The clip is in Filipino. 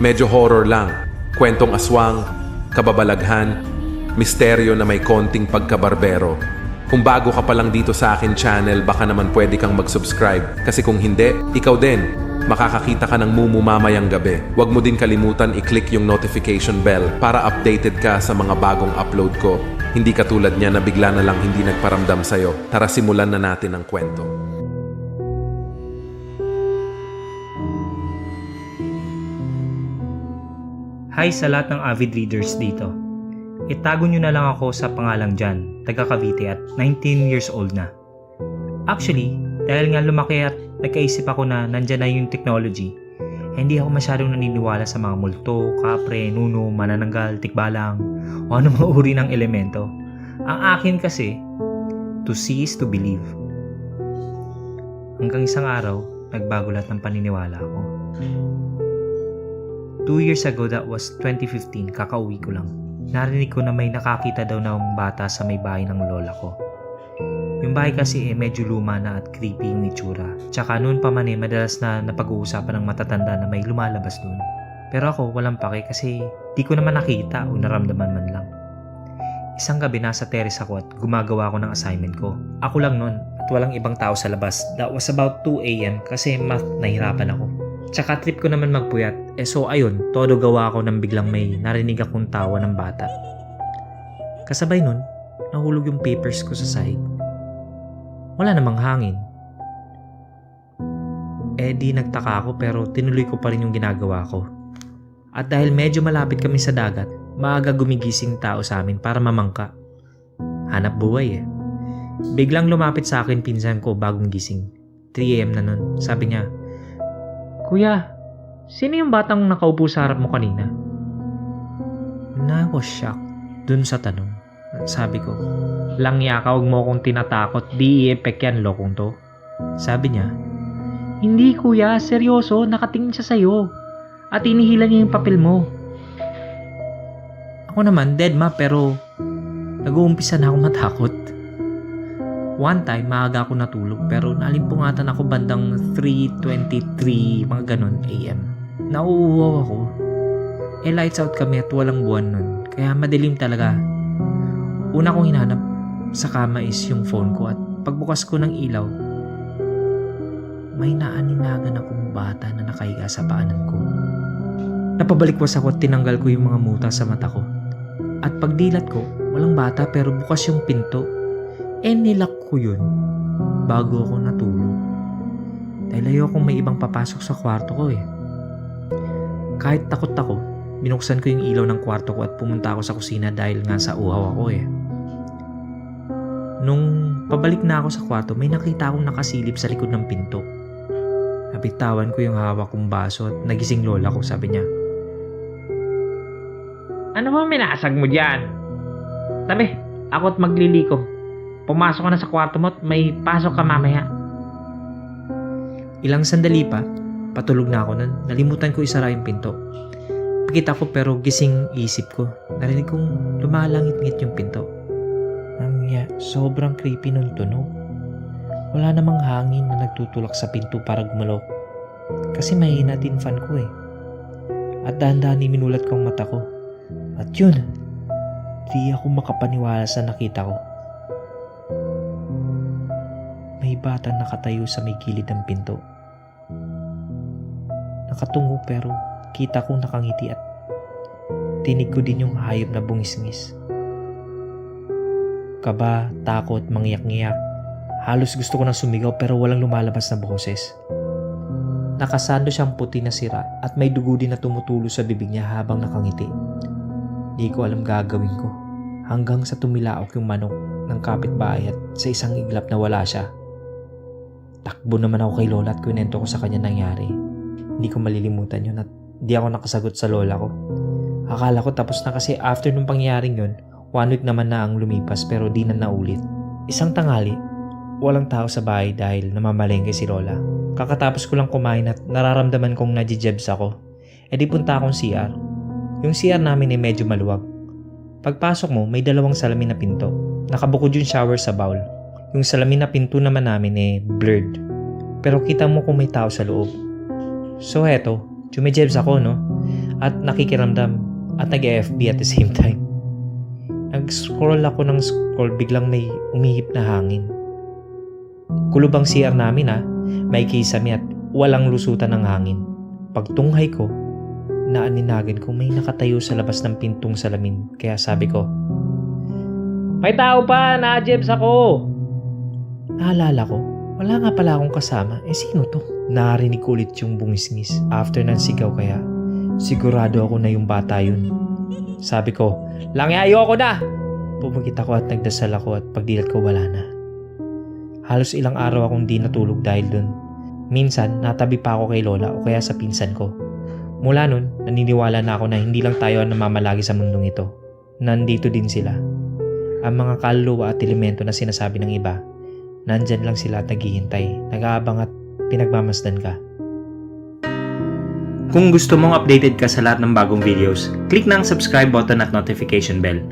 Medyo horror lang. Kwentong aswang, kababalaghan, misteryo na may konting pagkabarbero. Kung bago ka pa lang dito sa akin channel, baka naman pwede kang mag-subscribe. Kasi kung hindi, ikaw din, makakakita ka ng Mumu mamayang gabi. Huwag mo din kalimutan i-click yung notification bell para updated ka sa mga bagong upload ko. Hindi katulad niya na bigla na lang hindi nagparamdam sa'yo. Tara simulan na natin ang kwento. Hi sa lahat ng avid readers dito. Itago nyo na lang ako sa pangalang Jan, taga Cavite at 19 years old na. Actually, dahil nga lumaki at nagkaisip ako na nandyan na yung technology, hindi ako masyadong naniniwala sa mga multo, kapre, nuno, manananggal, tikbalang, o ano mga uri ng elemento. Ang akin kasi, to see is to believe. Hanggang isang araw, nagbago lahat ng paniniwala ko. 2 years ago, that was 2015, kakauwi ko lang. Narinig ko na may nakakita daw ng bata sa may bahay ng lola ko. Yung bahay kasi medyo luma na at creepy yung itsura. Tsaka noon pa man madalas na napag-uusapan ng matatanda na may lumalabas doon. Pero ako walang pake kasi di ko naman nakita o naramdaman man lang. Isang gabi nasa terrace ako at gumagawa ako ng assignment ko. Ako lang noon at walang ibang tao sa labas. That was about 2 AM kasi math nahirapan ako. Tsaka trip ko naman magpuyat. So ayun, todo gawa ako nang biglang may narinig akong tawa ng bata. Kasabay nun, nahulog yung papers ko sa sahig. Wala namang hangin. Di nagtaka ako pero tinuloy ko pa rin yung ginagawa ko. At dahil medyo malapit kami sa dagat, maaga gumigising tao sa amin para mamangka. Hanap buhay Biglang lumapit sa akin pinsan ko bagong gising. 3 AM na nun. Sabi niya, "Kuya, sino yung batang nakaupo sa harap mo kanina?" I was shocked dun sa tanong. Sabi ko, "Langya ka, huwag mo akong tinatakot. Di i-epek yan, lokong to." Sabi niya, "Hindi kuya, seryoso, nakatingin siya sa'yo. At inihilan niya yung papel mo." Ako naman, dead ma, pero nag-uumpisa na ako matakot. One time, maaga ako natulog pero nalimpungatan ako bandang 3:23, mga ganun AM. Nauuwaw ako. Lights out kami at walang buwan nun, kaya madilim talaga. Una kong hinanap sa kama is yung phone ko at pagbukas ko ng ilaw, may naaninagan akong bata na nakahiga sa paanan ko. Napabalikwas ako at tinanggal ko yung mga muta sa mata ko. At pagdilat ko, walang bata pero bukas yung pinto. Nilock ko yun bago ako natulog. Dahil ayokong may ibang papasok sa kwarto ko Kahit takot ako, binuksan ko yung ilaw ng kwarto ko at pumunta ako sa kusina dahil nga sa uhaw ako Nung pabalik na ako sa kwarto, may nakita akong nakasilip sa likod ng pinto. Nabitawan ko yung hawak kong baso at nagising lola ko, sabi niya, "Ano ba minasag mo dyan? Tabi, ako at magliliko. Pumasok ka na sa kwarto mo at may pasok ka mamaya." Ilang sandali pa, patulog na ako nun. Nalimutan ko isara yung pinto. Pikit ako pero gising isip ko. Narinig kong lumalangit-ngit yung pinto. Sobrang creepy nung tunog. Wala namang hangin na nagtutulak sa pinto para gumalaw. Kasi mahina din fan ko At dahan-dahan minulat ko ang mata ko. At yun, di ako makapaniwala sa nakita ko. May bata nakatayo sa may gilid ng pinto. Nakatungo pero kita kong nakangiti at tinig ko din yung hayop na bungisngis. Kaba, takot, mangiyak-ngiyak. Halos gusto ko nang sumigaw pero walang lumalabas na boses. Nakasando siyang puti na sira at may dugo din na tumutulo sa bibig niya habang nakangiti. Di ko alam gagawin ko hanggang sa tumilaok yung manok ng kapitbahay at sa isang iglap na wala siya. Takbo naman ako kay lola at kwento ko sa kanya nangyari. Hindi ko malilimutan yun at di ako nakasagot sa lola ko. Akala ko tapos na kasi after nung pangyayaring yun, 1 week naman na ang lumipas pero di na naulit. Isang tanghali, walang tao sa bahay dahil namamalengke si lola. Kakatapos ko lang kumain at nararamdaman kong nadjijebs ako. Di punta akong CR. Yung CR namin ay medyo maluwag. Pagpasok mo, may 2 salamin na pinto. Nakabukod yung shower sa bowl. Yung salamin na pinto naman namin blurred. Pero kita mo kung may tao sa loob. So heto, jumejebs ako at nakikiramdam at nag-FB at the same time. Nag-scroll ako ng scroll, biglang may umihip na hangin. Kulob ang CR namin may kisame at walang lusutan ng hangin. Pagtunghay ko, naaninagan ko may nakatayo sa labas ng pintong salamin. Kaya sabi ko, "May tao pa! Na-jebs ako!" Naalala ko, wala nga pala akong kasama. Sino to? Narinig ko ulit yung bungisngis after ng sigaw, kaya sigurado ako na yung bata yun. Sabi ko, "Langya, ayoko na!" Pumagit ako at nagdasal ako at pagdilat ko wala na. Halos ilang araw akong di natulog dahil dun. Minsan, natabi pa ako kay Lola o kaya sa pinsan ko. Mula nun, naniniwala na ako na hindi lang tayo ang namamalagi sa mundong ito. Nandito din sila. Ang mga kaluluwa at elemento na sinasabi ng iba, nandyan lang sila at naghihintay, nag-aabang at pinagmamasdan ka. Kung gusto mong updated ka sa lahat ng bagong videos, click na ang subscribe button at notification bell